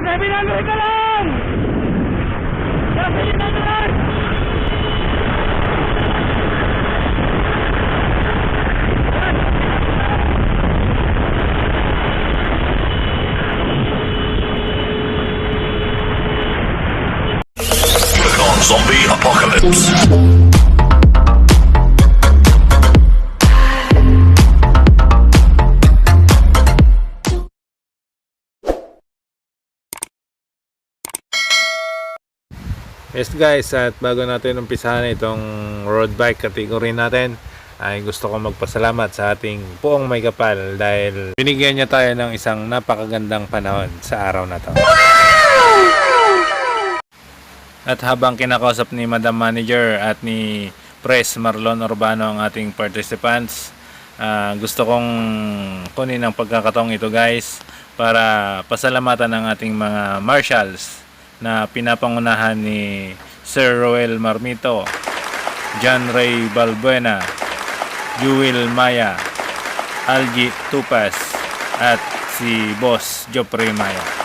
700 ka lang! Kasi yun na naman! Zombie apocalypse. Yes guys, at bago natin umpisahan itong road bike category natin, ay gusto ko magpasalamat sa ating poong may kapal dahil binigyan niya tayo ng isang napakagandang panahon sa araw na to. At habang kinakausap ni Madam Manager at ni Pres Marlon Urbano ang ating participants, gusto kong kunin ang pagkakataong ito guys para pasalamatan ang ating mga marshals na pinapangunahan ni Sir Roel Marmito, John Ray Balbuena, Jewel Maya, Algie Tupas at si Boss Jopre Maya.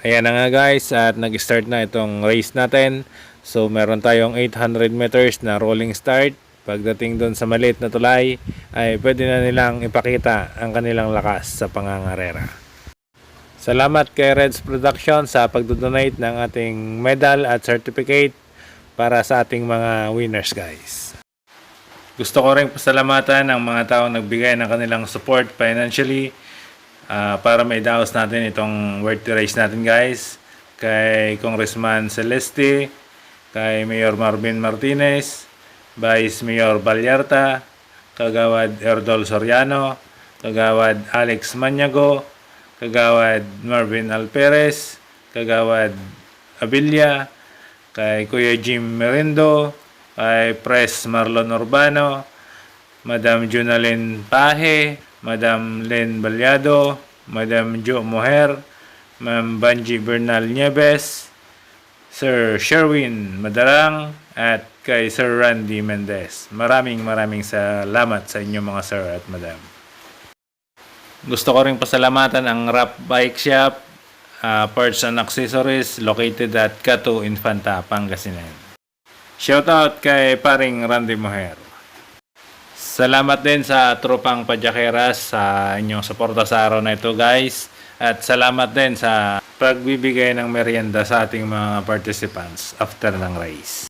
Ayan na nga guys, at nag-start na itong race natin. So meron tayong 800 meters na rolling start. Pagdating doon sa maliit na tulay ay pwede na nilang ipakita ang kanilang lakas sa pangangarera. Salamat kay Reds Production sa pagdodonate ng ating medal at certificate para sa ating mga winners guys. Gusto ko rin pasalamatan ang mga taong nagbigay ng kanilang support financially para maidaos natin itong worthy race natin guys. Kay Congressman Celeste, kay Mayor Marvin Martinez, Vice Mayor Balyarta, Kagawad Erdol Soriano, Kagawad Alex Maniago, Kagawad Marvin Alperez, Kagawad Abilia, kay Kuya Jim Merindo, kay Pres Marlon Urbano, Madam Junalyn Pahe, Madam Len Balyado, Madam Jo Moher, Ma'am Banji Bernal Nieves, Sir Sherwin Madarang, at kay Sir Randy Mendez. Maraming salamat sa inyo mga sir at madam. Gusto ko rin pasalamatan ang Rap Bike Shop, Parts and Accessories located at Catu, Infanta, Pangasinan. Shoutout kay paring Randy Moher. Salamat din sa tropang Padyakeras sa inyong suporta sa araw na ito guys. At salamat din sa pagbibigay ng merienda sa ating mga participants after ng race.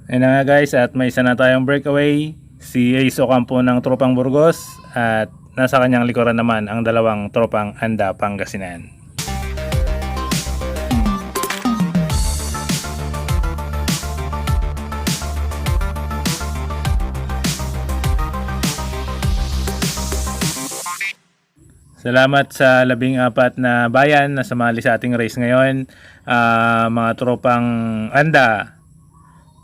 Ayan na nga guys, at may isa na tayong breakaway, si Ace Ocampo ng tropang Burgos, at nasa kanyang likuran naman ang dalawang tropang Anda, Pangasinan. Salamat sa labing-apat na bayan na sumali sa ating race ngayon, mga tropang Anda,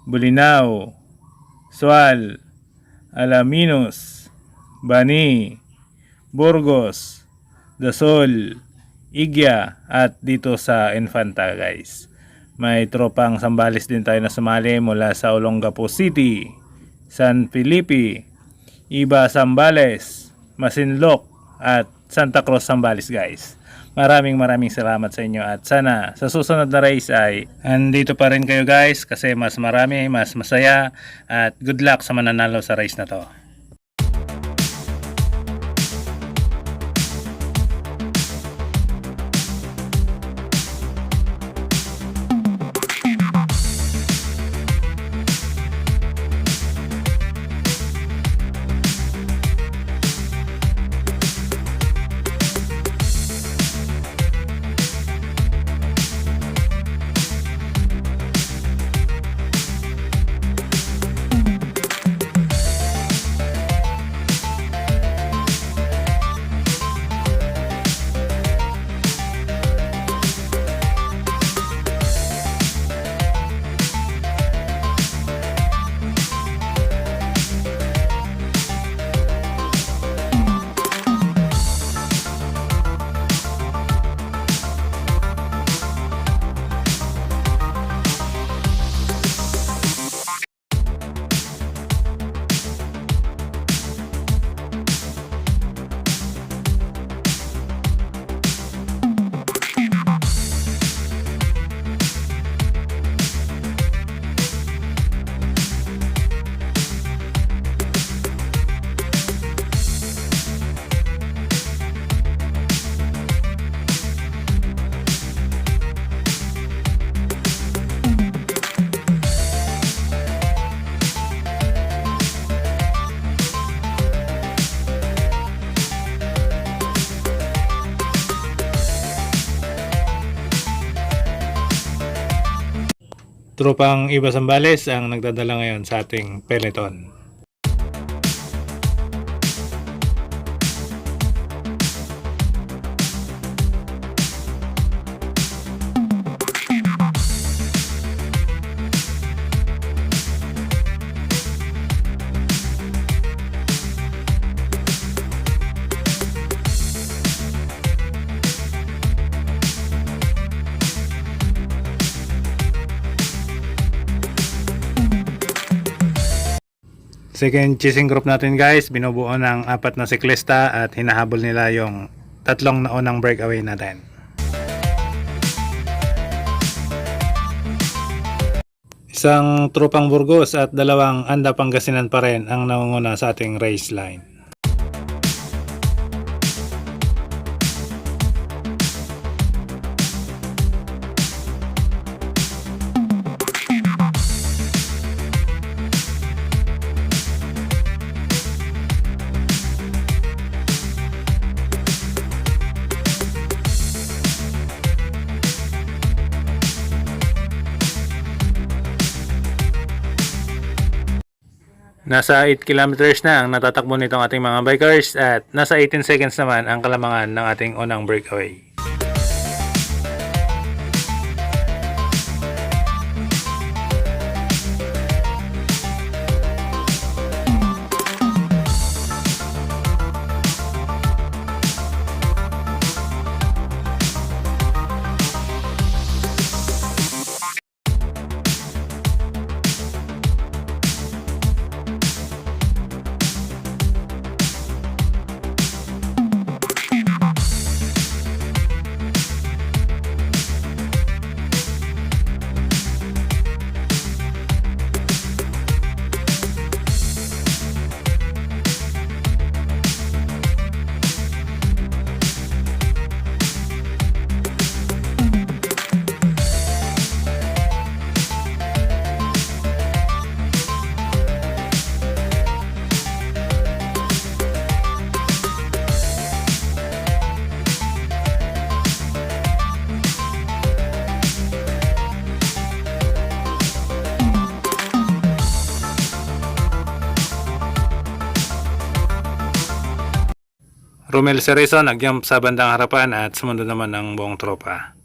Bulinaw, Sual, Alaminos, Bani, Burgos, Dasol, Igya, at dito sa Infanta guys. May tropang Sambales din tayo na sumali mula sa Olongapo City, San Felipe, Iba Sambales, Masinloc, at Santa Cruz Sambales guys. Maraming salamat sa inyo, at sana sa susunod na race ay andito pa rin kayo guys kasi mas marami, mas masaya, at good luck sa mananalo sa race na to. tropang Iba Zambales ang nagdadala ngayon sa ating peloton. Second chasing group natin guys, binubuo ng 4 na siklista at hinahabol nila yung 3 naunang breakaway natin. Isang tropang Burgos at 2 Anda Pangasinan pa rin ang nangunguna sa ating race line. Nasa 8 kilometers na ang natatakbo nitong ating mga bikers at nasa 18 seconds naman ang kalamangan ng ating unang breakaway. Romel Cerezo nag-jump sa bandang harapan at sumunod naman ng buong tropa.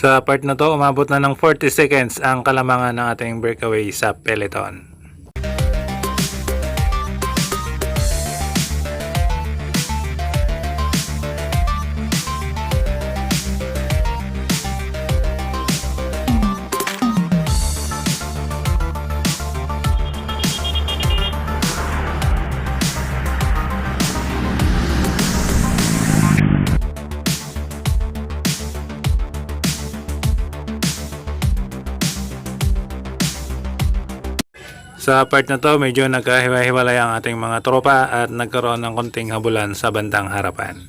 Sa part na to, umabot na ng 40 seconds ang kalamangan ng ating breakaway sa peloton. Sa part na to, medyo nagkahiwa-hiwalay ang ating mga tropa at nagkaroon ng konting habulan sa bandang harapan.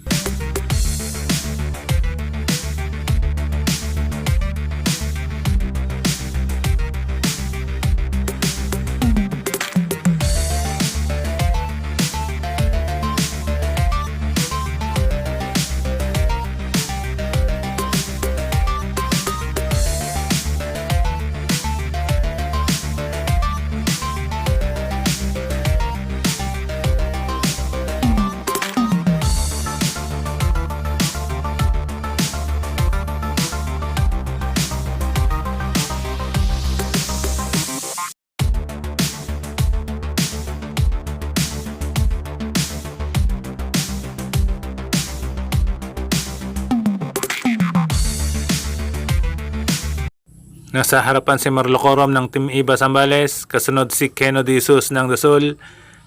Nasa harapan si Marlocorom ng Team Iba Zambales, kasunod si Keno de Jesus ng Dasol,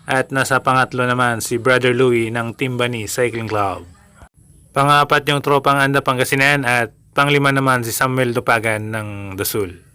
at nasa pangatlo naman si Brother Louie ng Team Bani Cycling Club. Pang-apat yung tropang Anda Pangasinan at panglima naman si Samuel Dupagan ng Dasol.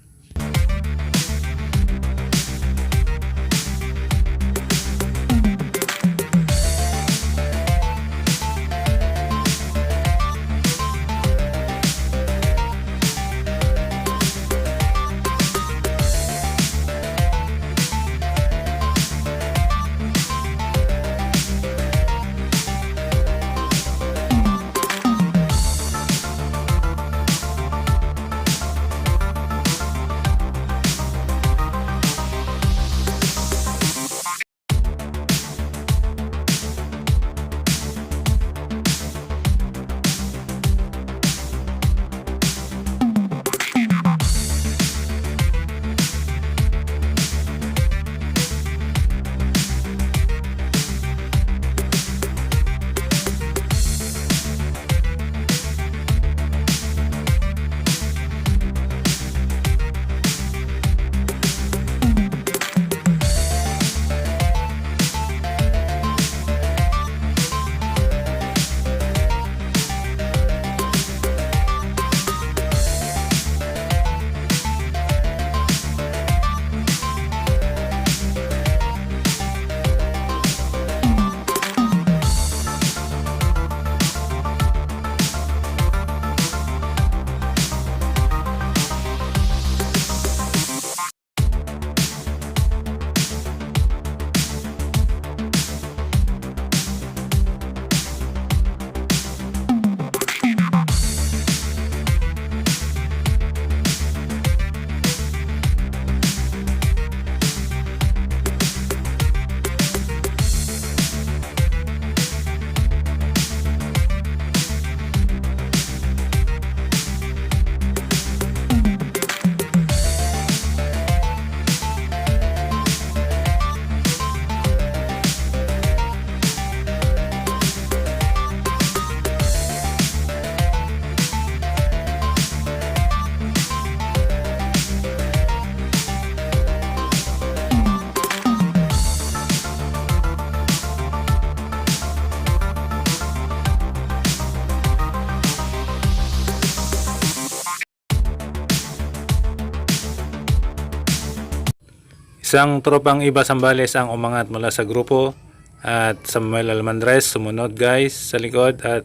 Isang tropang Iba Zambales ang umangat mula sa grupo at Samuel Almandres sumunod guys sa likod at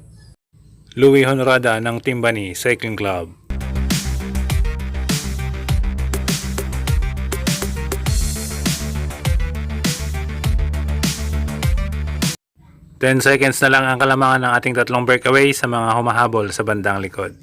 Louie Honorada ng Team Bani Cycling Club. Ten seconds na lang ang kalamangan ng ating tatlong breakaway sa mga humahabol sa bandang likod.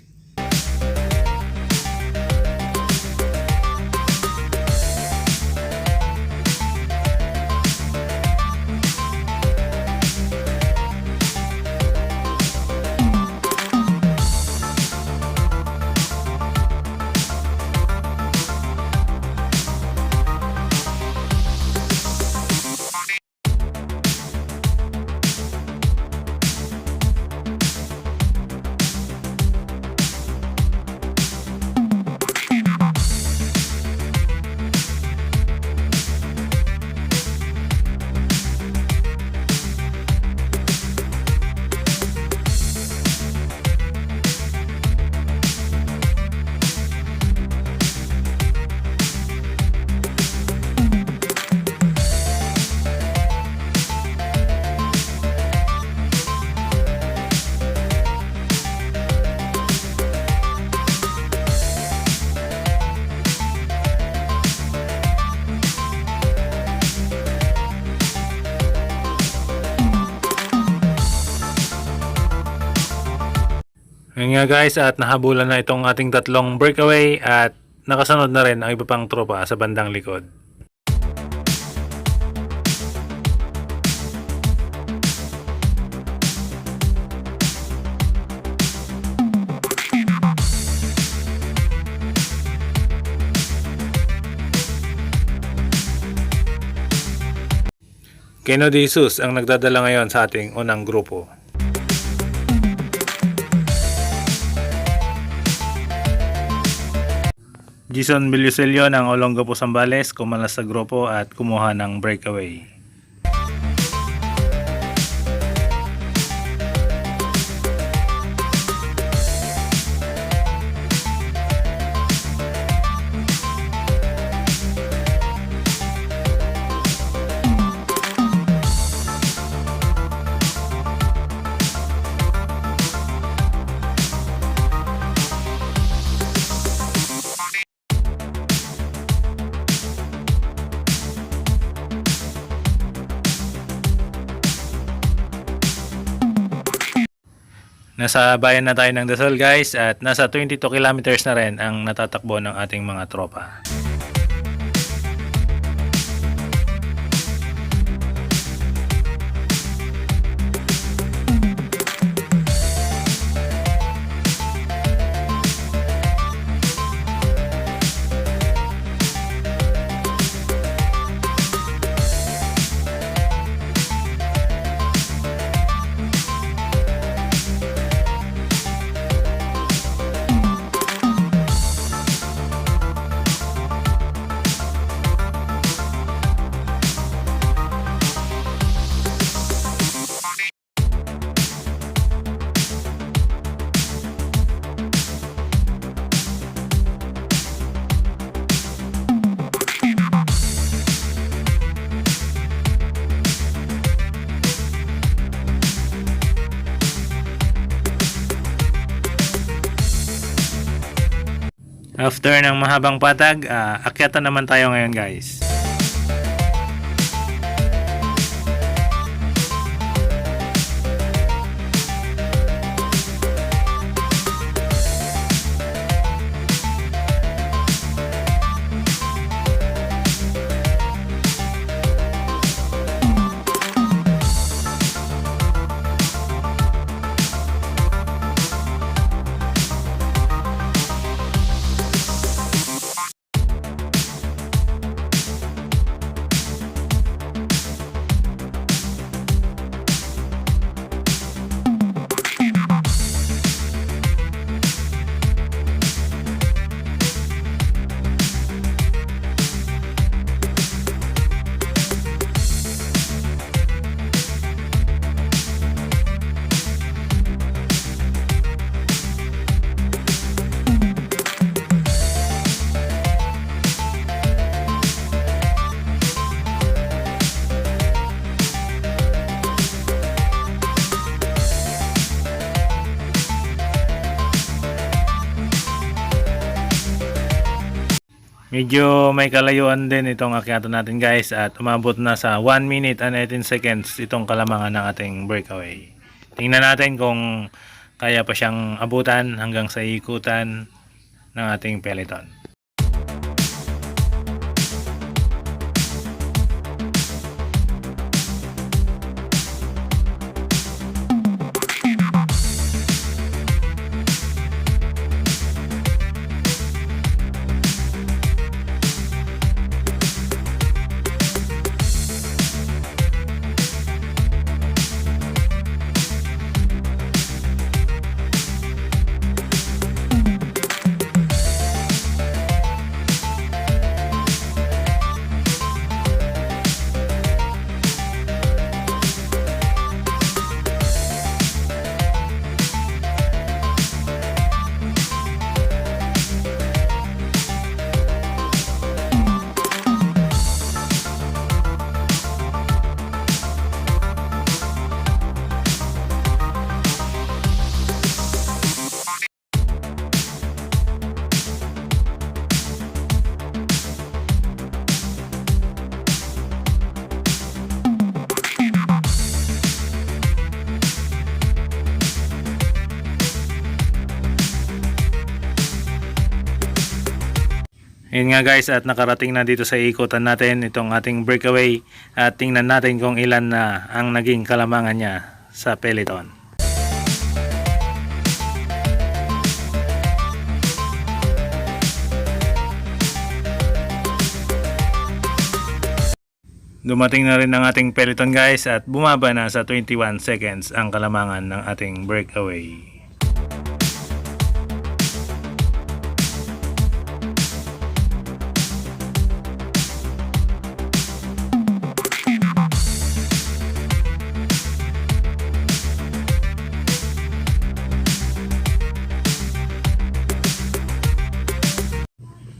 Ngayon nga guys, at nahabulan na itong ating tatlong breakaway at nakasunod na rin ang iba pang tropa sa bandang likod. Keno de Jesus ang nagdadala ngayon sa ating unang grupo. Jason Villuselio ng Olongapo Zambales kumalas sa grupo at kumuha ng breakaway. Nasa bayan na tayo ng Dasal guys at nasa 22 kilometers na rin ang natatakbo ng ating mga tropa. After ng mahabang patag, akyatan naman tayo ngayon guys. Medyo may kalayuan din itong akyatan natin guys at umabot na sa 1 minute and 18 seconds itong kalamangan ng ating breakaway. Tingnan natin kung kaya pa siyang abutan hanggang sa ikutan ng ating peloton. Yun nga guys, at nakarating na dito sa ikutan natin itong ating breakaway at tingnan natin kung ilan na ang naging kalamangan niya sa peloton. Dumating na rin ang ating peloton guys at bumaba na sa 21 seconds ang kalamangan ng ating breakaway.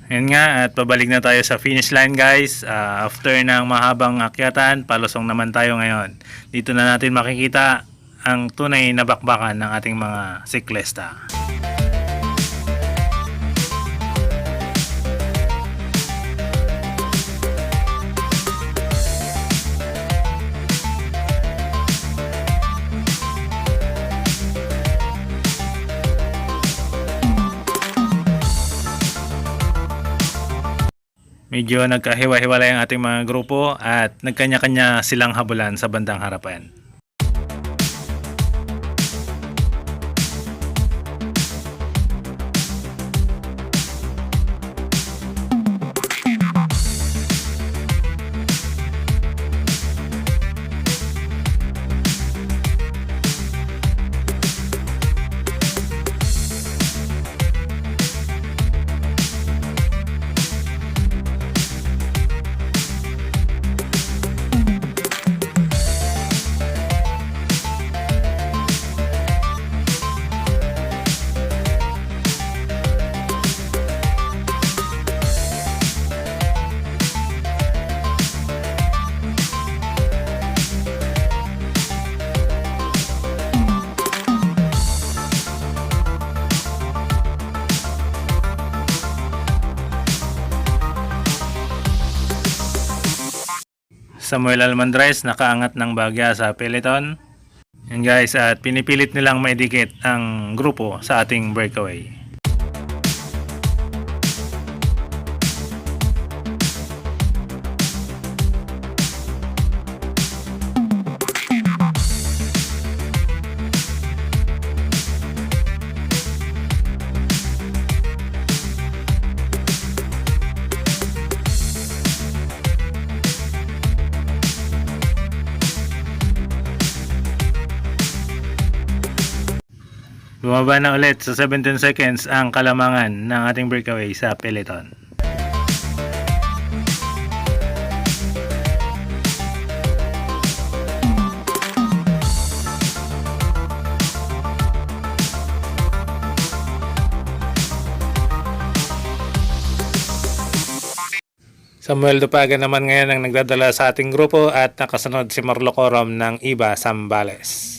Yun nga, at pabalik na tayo sa finish line guys. After ng mahabang akyatan, palusong naman tayo ngayon. Dito na natin makikita ang tunay na bakbakan ng ating mga siklista. Medyo nagkahiwa-hiwalay ang ating mga grupo at nagkanya-kanya silang habulan sa bandang harapan. Samuel Almandres nakaangat ng bagya sa peloton. Yan guys, at pinipilit nilang maidikit ang grupo sa ating breakaway. Bumaba na ulit sa 17 seconds ang kalamangan ng ating breakaway sa peloton. Samuel Dupagan naman ngayon ang nagdadala sa ating grupo at nakasunod si Marlo Corom ng Iba Zambales.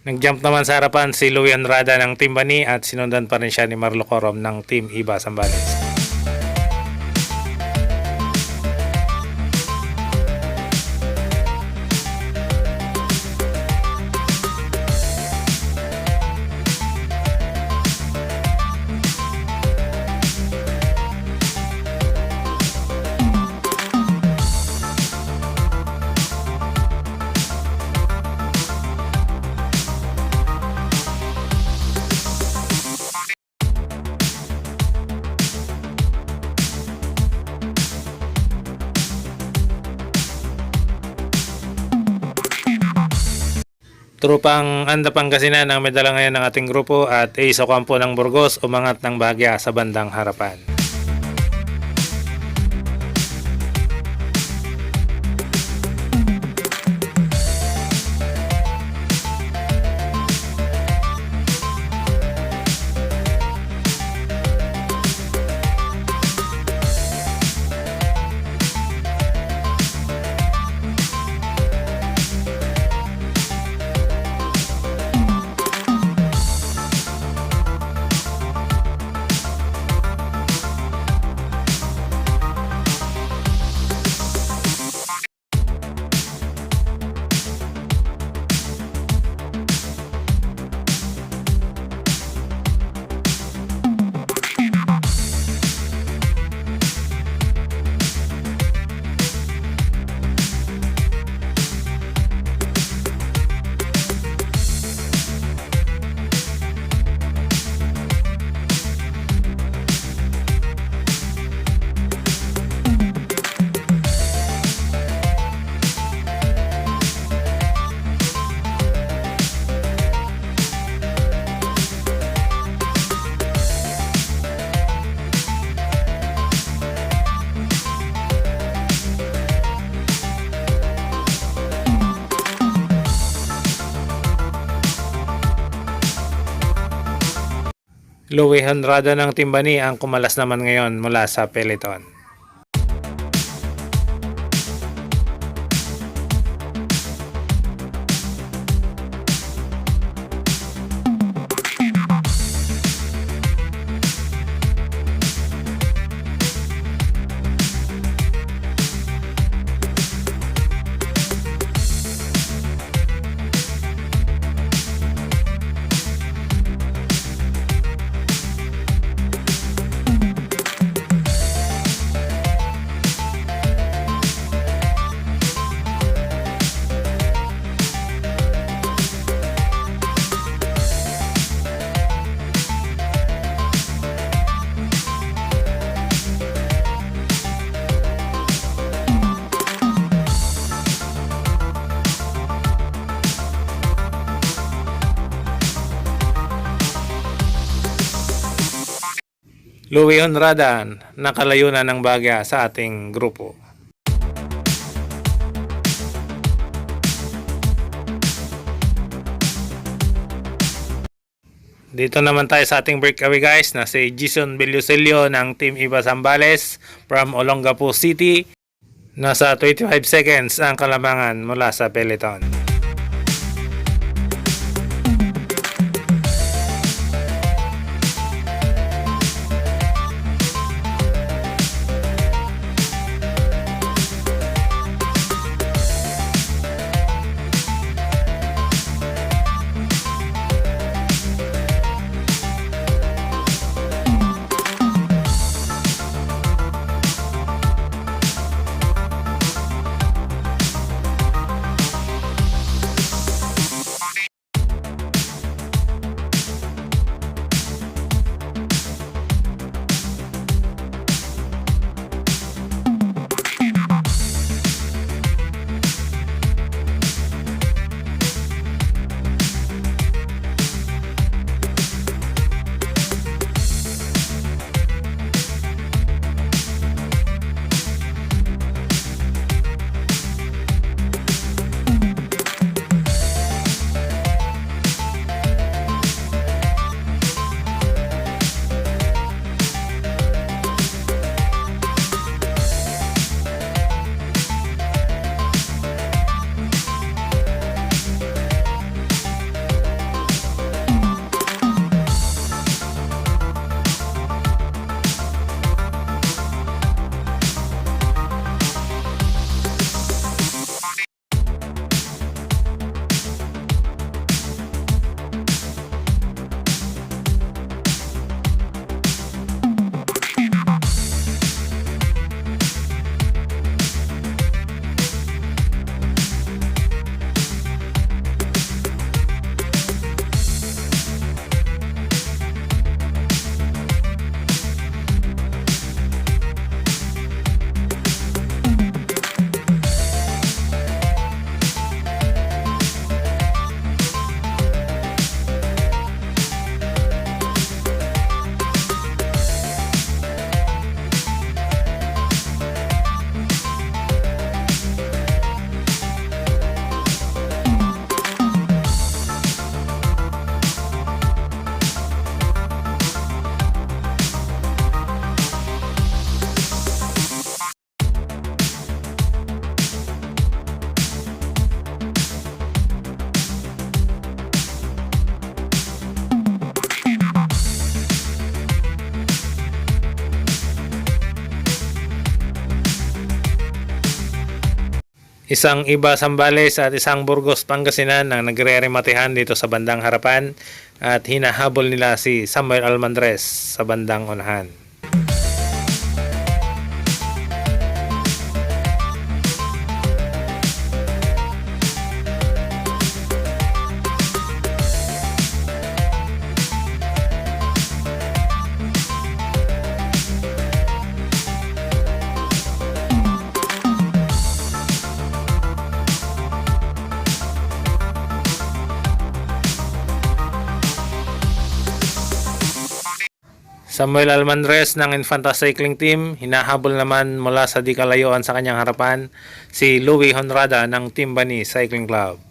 Nag-jump naman sa harapan si Louie Andrada ng Team Bani at sinundan pa rin siya ni Marlo Corom ng Team Iba Zambales. Trupang Anda Pangasinan ang medala ngayon ng ating grupo at Ace Ocampo ng Burgos umangat ng bahagya sa bandang harapan. Louie Honrado ng Team Bani ang kumalas naman ngayon mula sa peloton. Louie Honrada, nakalayo na ng bagya sa ating grupo. Dito naman tayo sa ating breakaway guys, na si Jason Bellucelio ng Team Iba Zambales from Olongapo City. Nasa 25 seconds ang kalamangan mula sa peloton. Isang Iba Zambales at isang Burgos Pangasinan ang nagre-rematehan dito sa bandang harapan at hinahabol nila si Samuel Almandres sa bandang unahan. Samuel Almandres ng Infanta Cycling Team, hinahabol naman mula sa di kalayuan sa kanyang harapan si Louie Honrada ng Team Bani Cycling Club.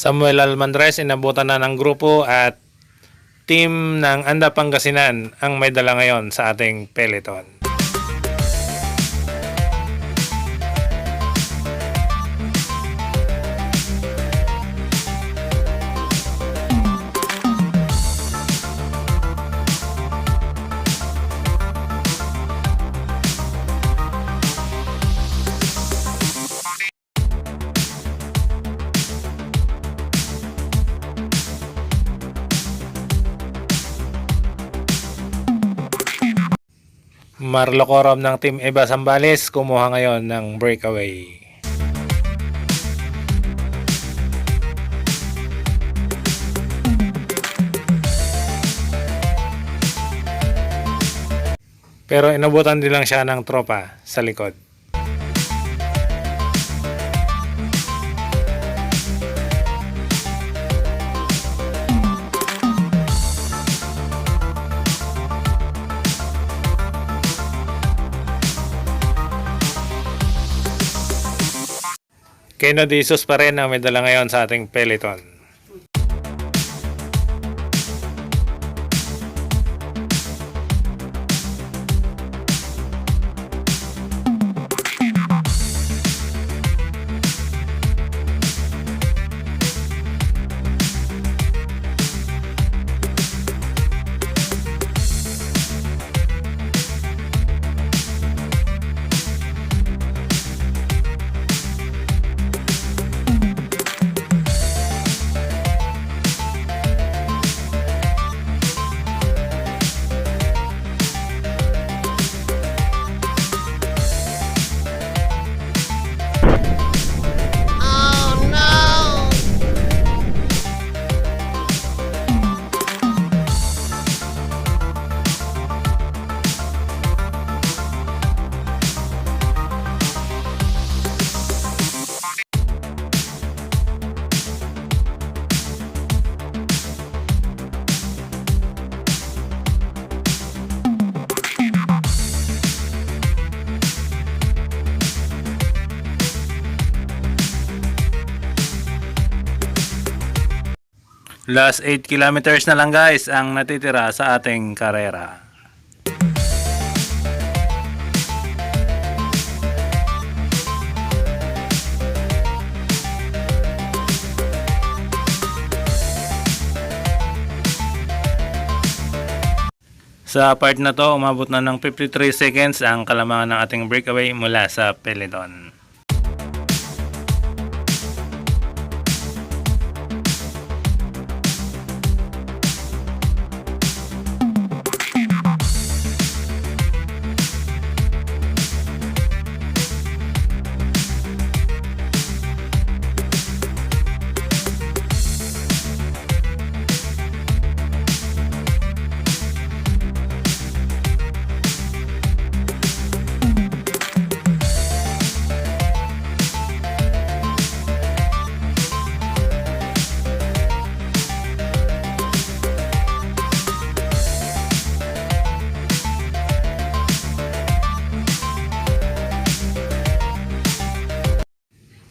Samuel Almandres, inabutan na ng grupo at team ng Anda Pangasinan ang may dala ngayon sa ating peloton. Marlocorom ng Team Eva Zambales kumuha ngayon ng breakaway. Pero inabutan din lang siya ng tropa sa likod. Keno Jesus pa rin ang may dala ngayon sa ating peloton. Last 8 kilometers na lang guys ang natitira sa ating karera. Sa part na to, umabot na ng 53 seconds ang kalamangan ng ating breakaway mula sa peloton.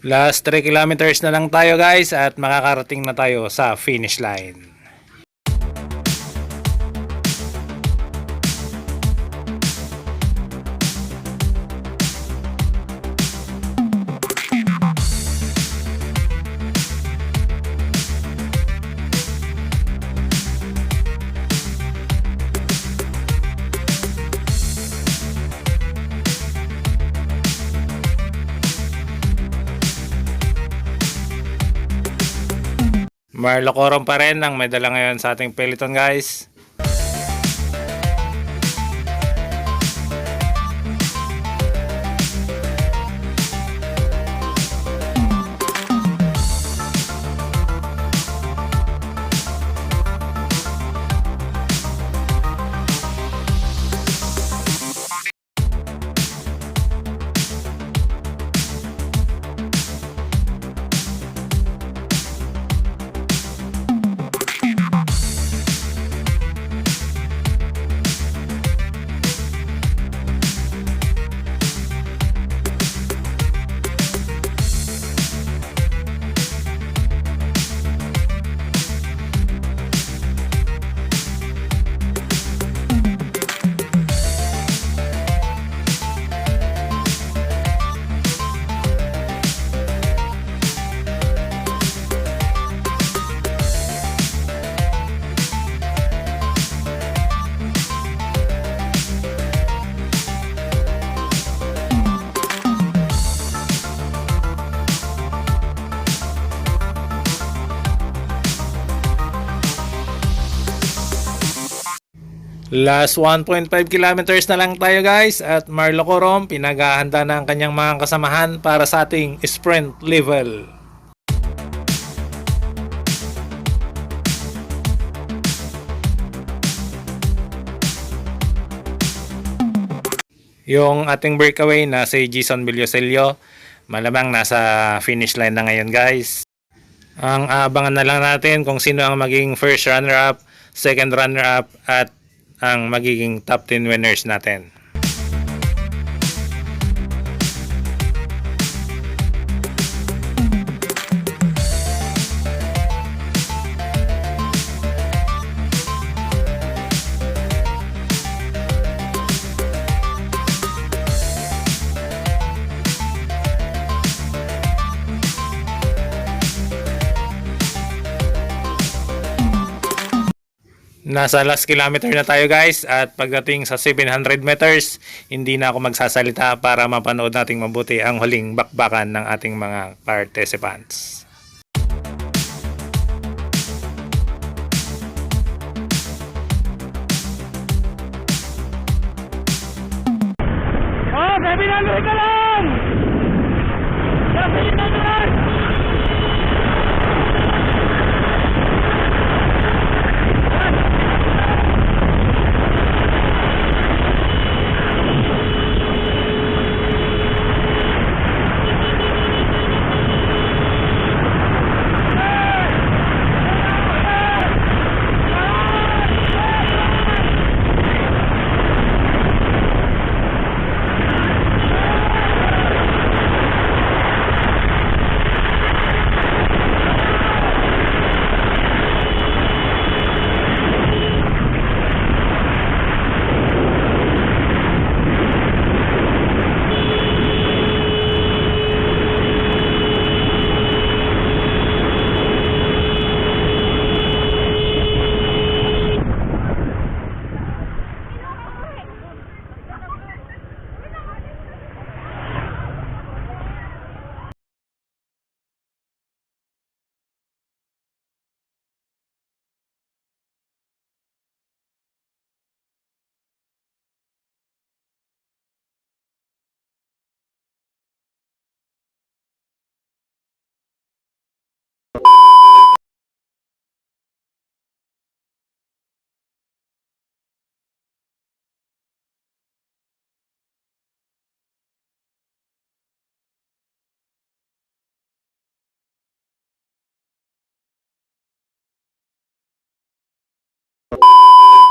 Last 3 kilometers na lang tayo guys at makakarating na tayo sa finish line. Marlocorom pa rin ang may dala ngayon sa ating peloton guys. Last 1.5 kilometers na lang tayo guys at Marlo Corom pinaghahanda na ang kanyang mga kasamahan para sa ating sprint level. Yung ating breakaway na si Jason Villoselio, malamang nasa finish line na ngayon guys. Ang aabangan na lang natin kung sino ang maging first runner-up, second runner-up at ang magiging top 10 winners natin. Nasa last kilometer na tayo guys at pagdating sa 700 meters, hindi na ako magsasalita para mapanood nating mabuti ang huling bakbakan ng ating mga participants. Oh, 700 ka lang! 700!